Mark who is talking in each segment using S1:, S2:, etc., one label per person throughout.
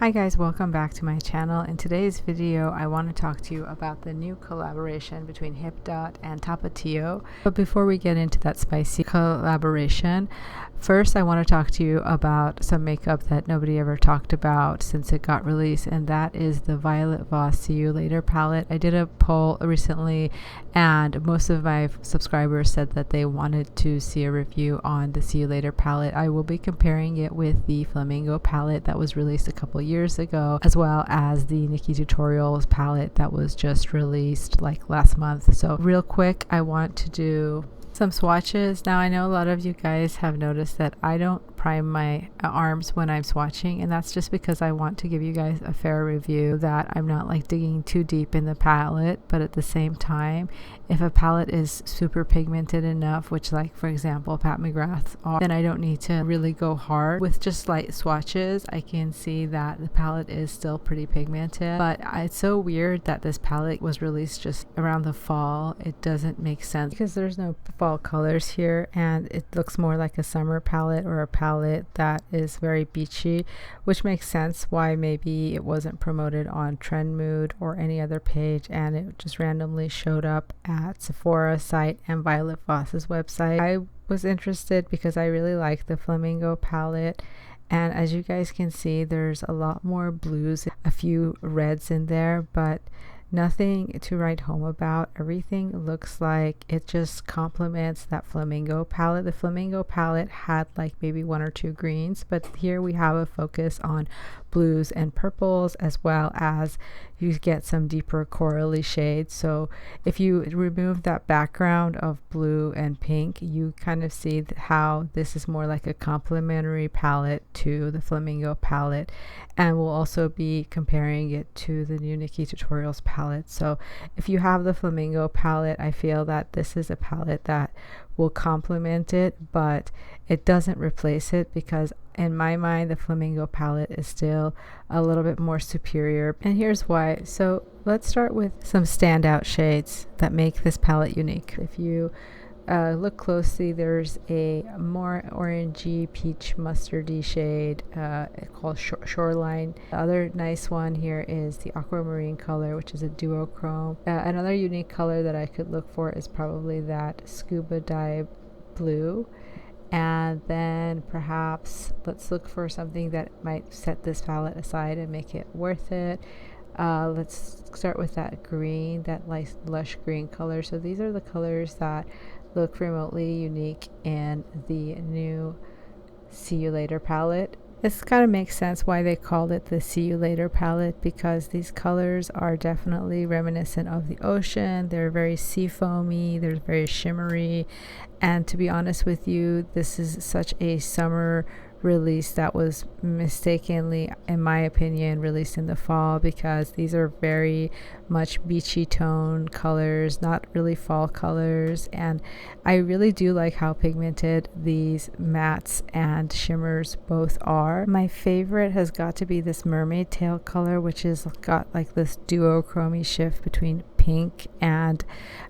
S1: Hi guys, welcome back to my channel. In today's video, I want to talk to you about the new collaboration between Hipdot and Tapatio. But before we get into that spicy collaboration, first I want to talk to you about some makeup that nobody ever talked about since it got released, and that is the Violet Voss See You Later palette. I did a poll recently and most of my subscribers said that they wanted to see a review on the See You Later palette. I will be comparing it with the Flamingo palette that was released a couple years ago, as well as the Nikki Tutorials palette that was just released like last month. So real quick, I want to do some swatches. Now I know a lot of you guys have noticed that I don't prime my arms when I'm swatching, and that's just because I want to give you guys a fair review, that I'm not like digging too deep in the palette, but at the same time, if a palette is super pigmented enough, which like for example Pat McGrath's are, then I don't need to really go hard with just light swatches. I can see that the palette is still pretty pigmented, but it's so weird that this palette was released just around the fall. It doesn't make sense because there's no fall colors here, and it looks more like a summer palette or a palette that is very beachy, which makes sense why maybe it wasn't promoted on Trend Mood or any other page, and it just randomly showed up at Sephora's site and Violet Voss's website. I was interested because I really like the Flamingo palette, and as you guys can see, there's a lot more blues, a few reds in there, but nothing to write home about. Everything looks like it just complements that Flamingo palette. The Flamingo palette had like maybe one or two greens, but here we have a focus on blues and purples, as well as you get some deeper corally shades. So if you remove that background of blue and pink, you kind of see how this is more like a complementary palette to the Flamingo palette, and we'll also be comparing it to the new Nikki Tutorials palette. So if you have the Flamingo palette, I feel that this is a palette that will complement it, but it doesn't replace it, because in my mind the Flamingo palette is still a little bit more superior, and here's why. So let's start with some standout shades that make this palette unique. If you look closely, there's a more orangey peach mustardy shade called Shoreline. The other nice one here is the Aquamarine color, which is a duochrome. Another unique color that I could look for is probably that Scuba Dive Blue. And then perhaps let's look for something that might set this palette aside and make it worth it. Let's start with that green, that nice lush green color. So these are the colors that look remotely unique in the new See You Later palette. This kind of makes sense why they called it the See You Later palette, because these colors are definitely reminiscent of the ocean. They're very sea foamy, they're very shimmery, and to be honest with you, this is such a summer release that was mistakenly, in my opinion, released in the fall, because these are very much beachy tone colors, not really fall colors, and I really do like how pigmented these mattes and shimmers both are. My favorite has got to be this mermaid tail color, which is got like this duochrome shift between pink and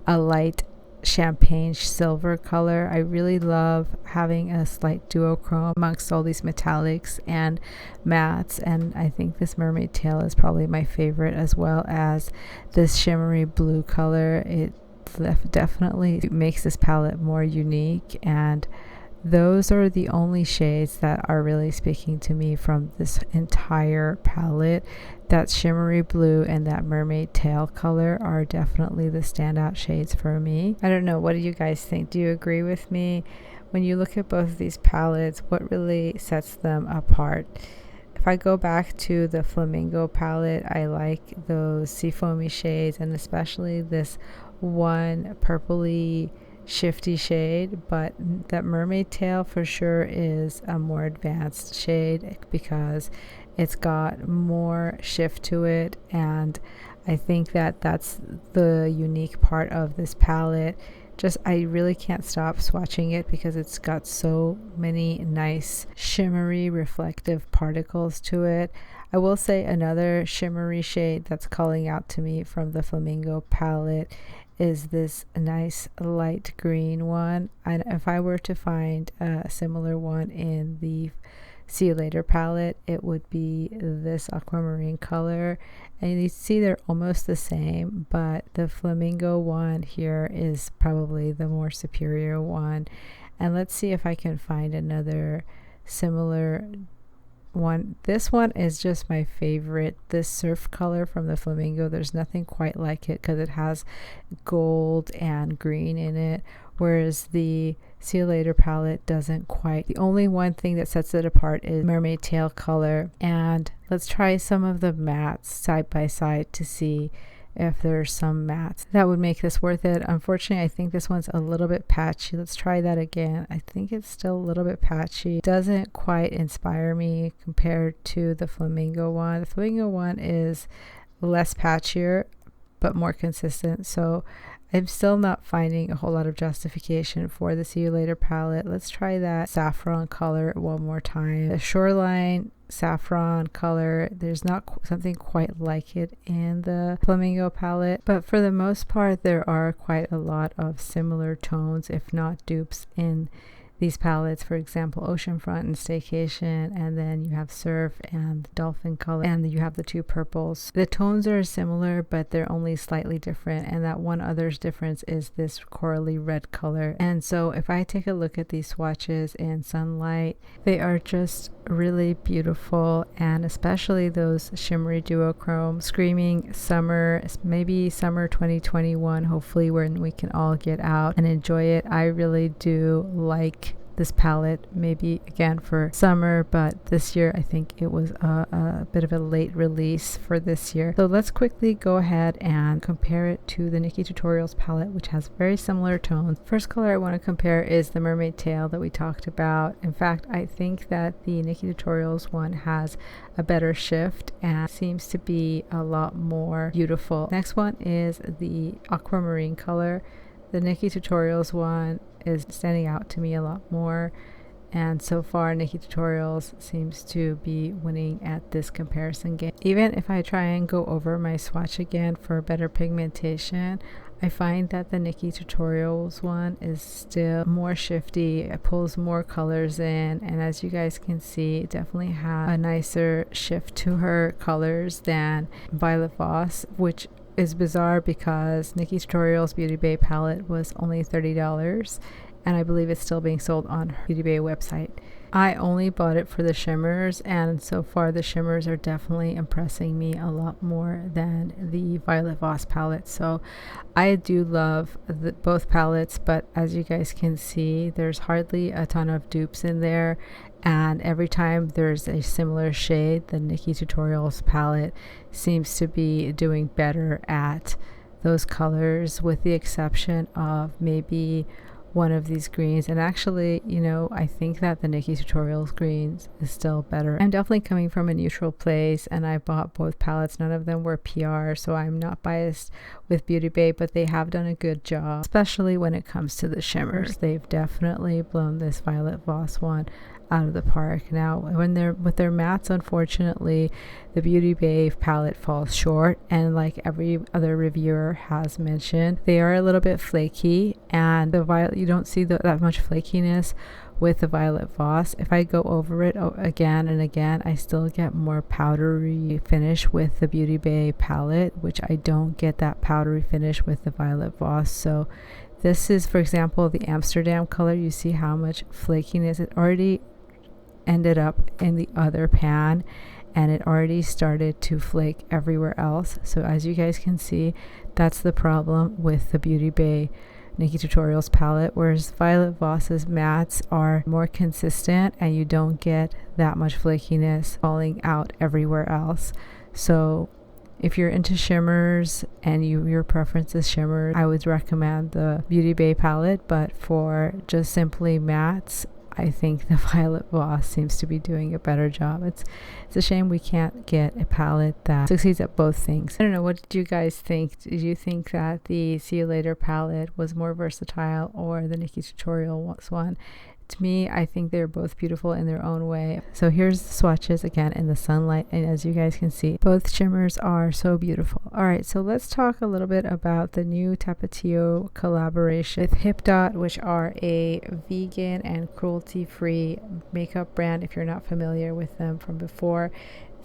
S1: a light champagne silver color. I really love having a slight duochrome amongst all these metallics and mattes, and I think this mermaid tail is probably my favorite, as well as this shimmery blue color. It definitely makes this palette more unique, and those are the only shades that are really speaking to me from this entire palette. That shimmery blue and that mermaid tail color are definitely the standout shades for me. I don't know, what do you guys think? Do you agree with me? When you look at both of these palettes, what really sets them apart? If I go back to the Flamingo palette, I like those seafoamy shades, and especially this one purpley shifty shade, but that mermaid tail for sure is a more advanced shade because it's got more shift to it, and I think that that's the unique part of this palette. Just I really can't stop swatching it because it's got so many nice shimmery reflective particles to it. I will say another shimmery shade that's calling out to me from the Flamingo palette is this nice light green one, and if I were to find a similar one in the See You Later palette, it would be this aquamarine color. And you see they're almost the same, but the flamingo one here is probably the more superior one. And let's see if I can find another similar one. This one is just my favorite, this surf color from the flamingo. There's nothing quite like it because it has gold and green in it, whereas the See You Later palette doesn't quite. The only one thing that sets it apart is mermaid tail color. And let's try some of the mattes side by side to see if there's some mattes that would make this worth it. Unfortunately, I think this one's a little bit patchy. Let's try that again. I think it's still a little bit patchy. Doesn't quite inspire me compared to the flamingo one. The flamingo one is less patchier but more consistent, so I'm still not finding a whole lot of justification for the See You Later palette. Let's try that saffron color one more time. The shoreline saffron color, there's not something quite like it in the flamingo palette, but for the most part there are quite a lot of similar tones, if not dupes, in these palettes. For example, oceanfront and staycation, and then you have surf and dolphin color, and you have the two purples. The tones are similar, but they're only slightly different, and that one other difference is this corally red color. And so if I take a look at these swatches in sunlight, they are just really beautiful, and especially those shimmery duochrome, screaming summer, maybe summer 2021, hopefully, when we can all get out and enjoy it. I really do like this palette, maybe again for summer, but this year I think it was a bit of a late release for this year. So let's quickly go ahead and compare it to the Nikki Tutorials palette, which has very similar tones. First color I want to compare is the mermaid tail that we talked about. In fact, I think that the Nikki Tutorials one has a better shift and seems to be a lot more beautiful. Next one is the aquamarine color. The Nikki Tutorials one is standing out to me a lot more, and so far Nikki Tutorials seems to be winning at this comparison game. Even if I try and go over my swatch again for better pigmentation, I find that the Nikki Tutorials one is still more shifty. It pulls more colors in, and as you guys can see, it definitely has a nicer shift to her colors than Violet Voss, which is bizarre because Nikki Tutorials Beauty Bay palette was only $30, and I believe it's still being sold on her Beauty Bay website. I only bought it for the shimmers, and so far the shimmers are definitely impressing me a lot more than the Violet Voss palette. So I do love both palettes, but as you guys can see, there's hardly a ton of dupes in there, and every time there's a similar shade, the Nikki Tutorials palette seems to be doing better at those colors, with the exception of maybe one of these greens. And actually, you know, I think that the Nikki Tutorials greens is still better. I'm definitely coming from a neutral place, and I bought both palettes. None of them were PR, so I'm not biased with Beauty Bay, but they have done a good job, especially when it comes to the shimmers. They've definitely blown this Violet Voss one out of the park. Now, when they're with their mattes, unfortunately, the Beauty Bay palette falls short, and like every other reviewer has mentioned, they are a little bit flaky, and the Violet, you don't see that much flakiness with the Violet Voss. If I go over it again and again, I still get more powdery finish with the Beauty Bay palette, which I don't get that powdery finish with the Violet Voss. So this is, for example, the Amsterdam color. You see how much flakiness it already ended up in the other pan, and it already started to flake everywhere else. So as you guys can see, that's the problem with the Beauty Bay Nikki Tutorials palette, whereas Violet Voss's mattes are more consistent and you don't get that much flakiness falling out everywhere else. So if you're into shimmers and your preference is shimmers, I would recommend the Beauty Bay palette, but for just simply mattes, I think the Violet Voss seems to be doing a better job. It's a shame we can't get a palette that succeeds at both things. I don't know, what did you guys think? Did you think that the See You Later palette was more versatile, or the Nikki Tutorials one To me, I think they're both beautiful in their own way. So here's the swatches again in the sunlight, and as you guys can see, both shimmers are so beautiful. All right, so let's talk a little bit about the new Tapatio collaboration with Hipdot, which are a vegan and cruelty-free makeup brand if you're not familiar with them from before.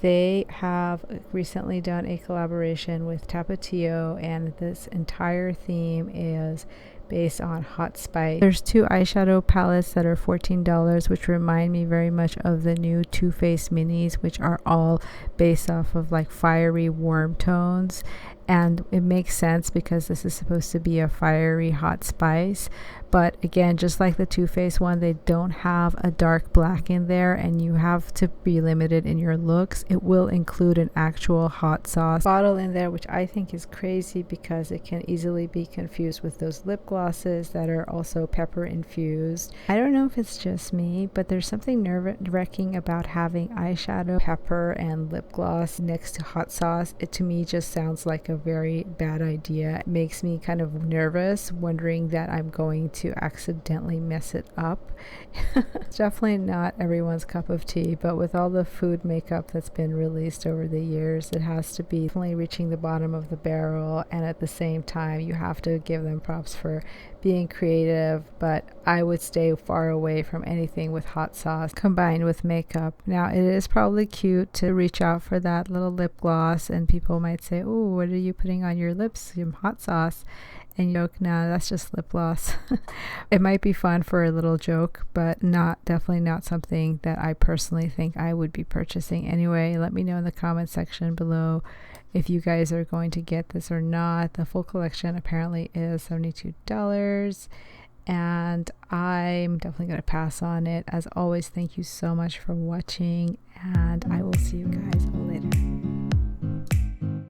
S1: They have recently done a collaboration with Tapatio, and this entire theme is based on hot spice. There's two eyeshadow palettes that are $14, which remind me very much of the new Too Faced minis, which are all based off of like fiery warm tones. And it makes sense because this is supposed to be a fiery hot spice. But again, just like the Too Faced one, they don't have a dark black in there, and you have to be limited in your looks. It will include an actual hot sauce bottle in there, which I think is crazy because it can easily be confused with those lip glosses that are also pepper infused. I don't know if it's just me, but there's something nerve-wracking about having eyeshadow, pepper, and lip gloss next to hot sauce. It to me just sounds like a very bad idea. It makes me kind of nervous, wondering that I'm going to accidentally mess it up. It's definitely not everyone's cup of tea, but with all the food makeup that's been released over the years, it has to be definitely reaching the bottom of the barrel, and at the same time you have to give them props for being creative. But I would stay far away from anything with hot sauce combined with makeup. Now, it is probably cute to reach out for that little lip gloss, and people might say, oh, what are you putting on your lips? Some hot sauce. And you joke, no, that's just lip gloss. It might be fun for a little joke, but definitely not something that I personally think I would be purchasing anyway. Let me know in the comment section below if you guys are going to get this or not. The full collection apparently is $72, and I'm definitely going to pass on it. As always, thank you so much for watching, and I will see you guys later.